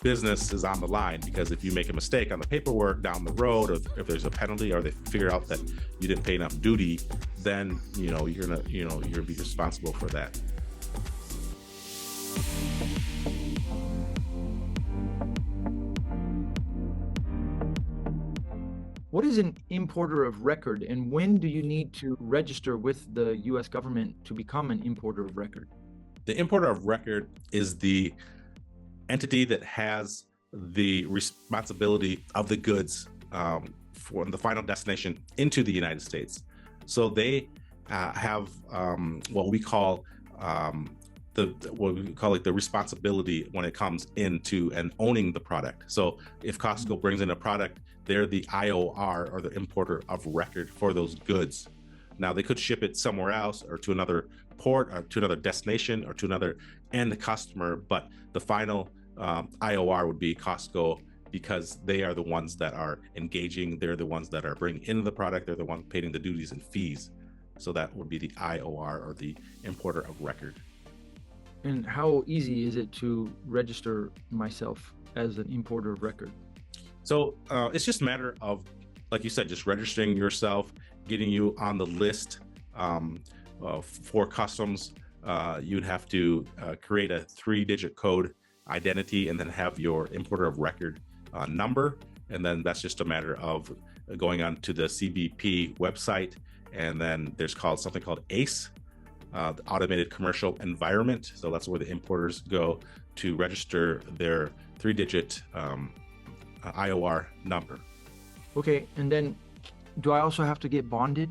business is on the line, because if you make a mistake on the paperwork down the road, or if there's a penalty, or they figure out that you didn't pay enough duty, then you're gonna be responsible for that. What is an importer of record, and when do you need to register with the US government to become an importer of record? The importer of record is the entity that has the responsibility of the goods for the final destination into the United States. So they have what we call like the responsibility when it comes into and owning the product. So if Costco brings in a product, they're the IOR, or the importer of record for those goods. Now they could ship it somewhere else, or to another port, or to another destination, or to another end customer, but the final IOR would be Costco, because they are the ones that are engaging. They're the ones that are bringing in the product. They're the ones paying the duties and fees. So that would be the IOR, or the importer of record. And how easy is it to register myself as an importer of record? So it's just a matter of, like you said, just registering yourself, getting you on the list for customs. You'd have to create a 3-digit code identity, and then have your importer of record number. And then that's just a matter of going on to the CBP website. And then there's something called ACE, the Automated Commercial Environment. So that's where the importers go to register their 3-digit IOR number. Okay, and then do I also have to get bonded?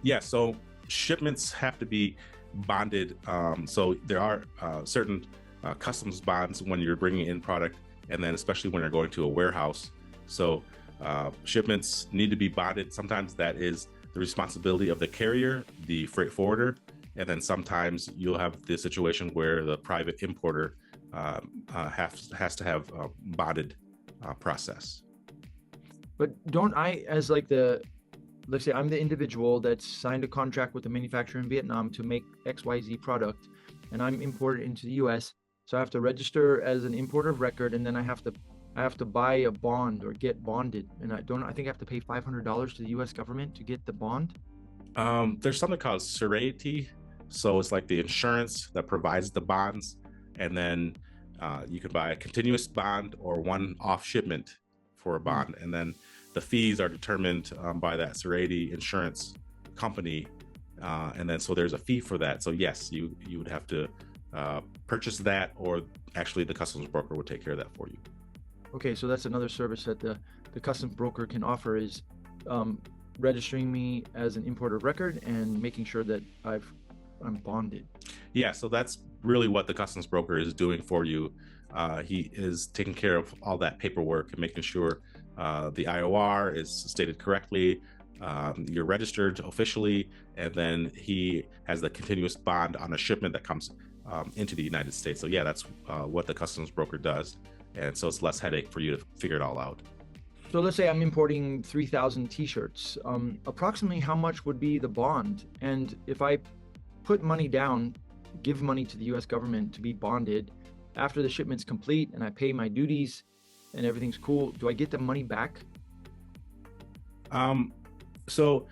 Yeah, so shipments have to be bonded. So there are certain customs bonds when you're bringing in product, and then especially when you're going to a warehouse. So shipments need to be bonded. Sometimes that is the responsibility of the carrier, the freight forwarder, and then sometimes you'll have the situation where the private importer has to have a bonded process. But don't I, as let's say I'm the individual that's signed a contract with the manufacturer in Vietnam to make XYZ product, and I'm imported into the US. So I have to register as an importer of record, and then I have to buy a bond or get bonded. And I think I have to pay $500 to the US government to get the bond. There's something called surety. So it's like the insurance that provides the bonds. And then you can buy a continuous bond or one-off shipment for a bond. And then the fees are determined by that surety insurance company. And then so there's a fee for that. So yes, you would have to purchase that, or actually the customs broker would take care of that for you. Okay, so that's another service that the customs broker can offer, is registering me as an importer of record and making sure that I'm bonded. Yeah, so that's really what the customs broker is doing for you. He is taking care of all that paperwork and making sure the IOR is stated correctly, you're registered officially, and then he has the continuous bond on a shipment that comes into the United States. So yeah, that's what the customs broker does. And so it's less headache for you to figure it all out. So let's say I'm importing 3,000 t-shirts. Approximately how much would be the bond? And if I put money down, give money to the US government to be bonded, after the shipment's complete and I pay my duties and everything's cool, do I get the money back? So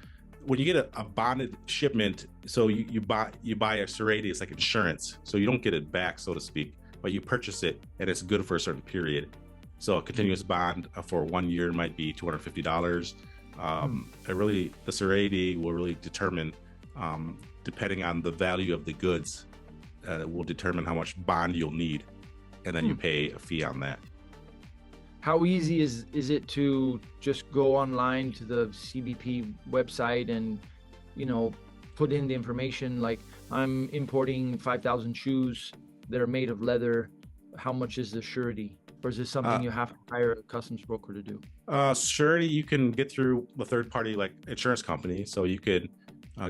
when you get a bonded shipment, so you buy a surety, it's like insurance. So you don't get it back, so to speak, but you purchase it and it's good for a certain period. So a continuous bond for 1 year might be $250. The surety will really determine, depending on the value of the goods, will determine how much bond you'll need, and then you pay a fee on that. How easy is it to just go online to the CBP website and, put in the information like, I'm importing 5,000 shoes that are made of leather. How much is the surety? Or is this something you have to hire a customs broker to do? Surety you can get through the third party, like insurance company. So you could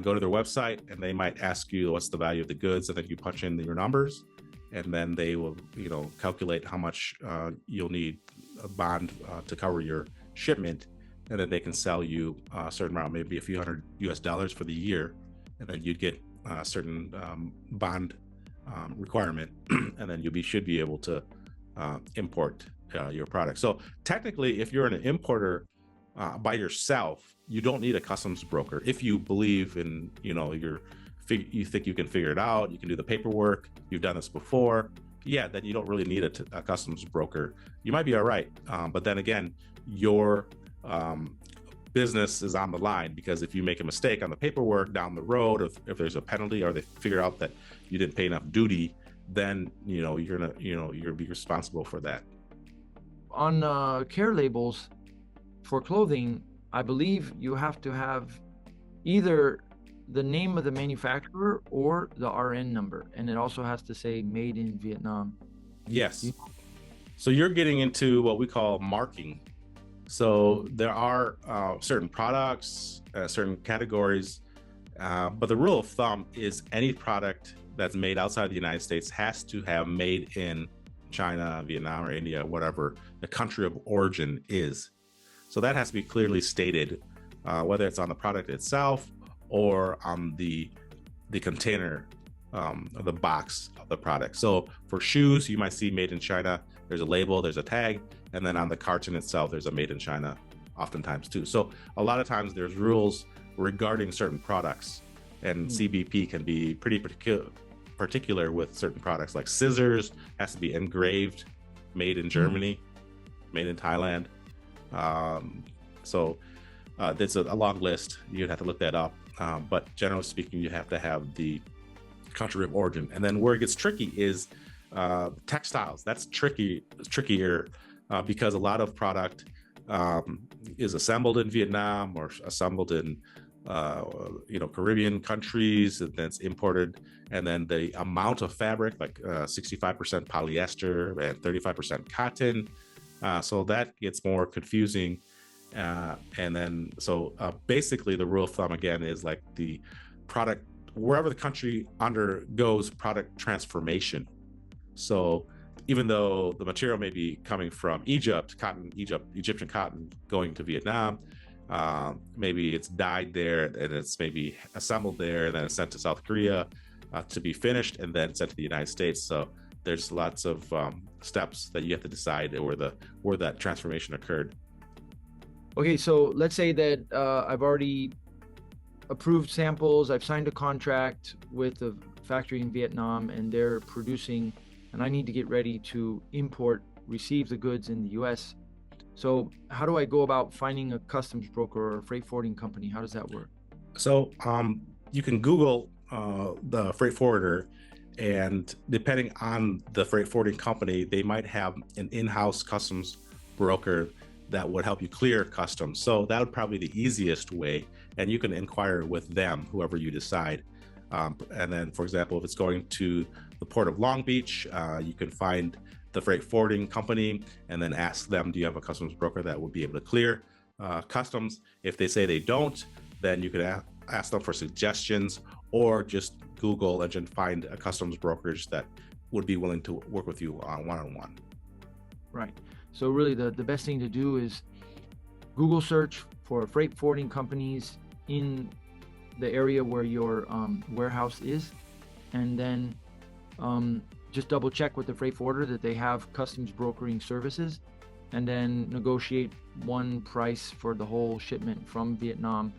go to their website, and they might ask you what's the value of the goods, and then you punch in your numbers, and then they will, calculate how much you'll need a bond to cover your shipment, and then they can sell you a certain amount, maybe a few hundred US dollars for the year, and then you'd get a certain bond requirement, and then you should be able to import your product. So technically, if you're an importer by yourself, you don't need a customs broker. If you believe in, you think you can figure it out, you can do the paperwork, you've done this before, yeah, then you don't really need a customs broker. You might be all right, but then again, your business is on the line, because if you make a mistake on the paperwork down the road, if there's a penalty, or they figure out that you didn't pay enough duty, then you're be responsible for that. On care labels for clothing, I believe you have to have either the name of the manufacturer or the RN number, and it also has to say made in Vietnam. Yes. So you're getting into what we call marking. So there are certain products, certain categories, but the rule of thumb is any product that's made outside the United States has to have made in China, Vietnam, or India, whatever the country of origin is. So that has to be clearly stated, whether it's on the product itself or on the container, the box of the product. So for shoes, you might see made in China. There's a label, there's a tag, and then on the carton itself, there's a made in China oftentimes too. So a lot of times there's rules regarding certain products, and CBP can be pretty particular with certain products. Like scissors has to be engraved, made in Germany, made in Thailand. So there's a long list. You'd have to look that up. But generally speaking, you have to have the country of origin. And then where it gets tricky is textiles. That's trickier because a lot of product is assembled in Vietnam or assembled in Caribbean countries, and then it's imported. And then the amount of fabric, like 65% polyester and 35% cotton. So that gets more confusing. And then, basically the rule of thumb again is like the product, wherever the country undergoes product transformation. So even though the material may be coming from Egyptian cotton going to Vietnam, maybe it's dyed there and it's maybe assembled there and then it's sent to South Korea to be finished and then sent to the United States. So there's lots of steps that you have to decide where that transformation occurred. Okay, so let's say that I've already approved samples, I've signed a contract with a factory in Vietnam, and they're producing, and I need to get ready to receive the goods in the US. So how do I go about finding a customs broker or a freight forwarding company? How does that work? So you can Google the freight forwarder, and depending on the freight forwarding company, they might have an in-house customs broker that would help you clear customs. So that would probably be the easiest way, and you can inquire with them, whoever you decide. And then, for example, if it's going to the port of Long Beach, you can find the freight forwarding company and then ask them, do you have a customs broker that would be able to clear customs? If they say they don't, then you could ask them for suggestions, or just Google and find a customs brokerage that would be willing to work with you one-on-one. Right. So really the best thing to do is Google search for freight forwarding companies in the area where your warehouse is, and then just double check with the freight forwarder that they have customs brokering services, and then negotiate one price for the whole shipment from Vietnam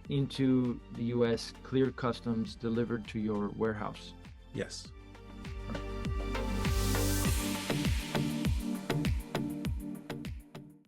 into the US, cleared customs, delivered to your warehouse. Yes. Right.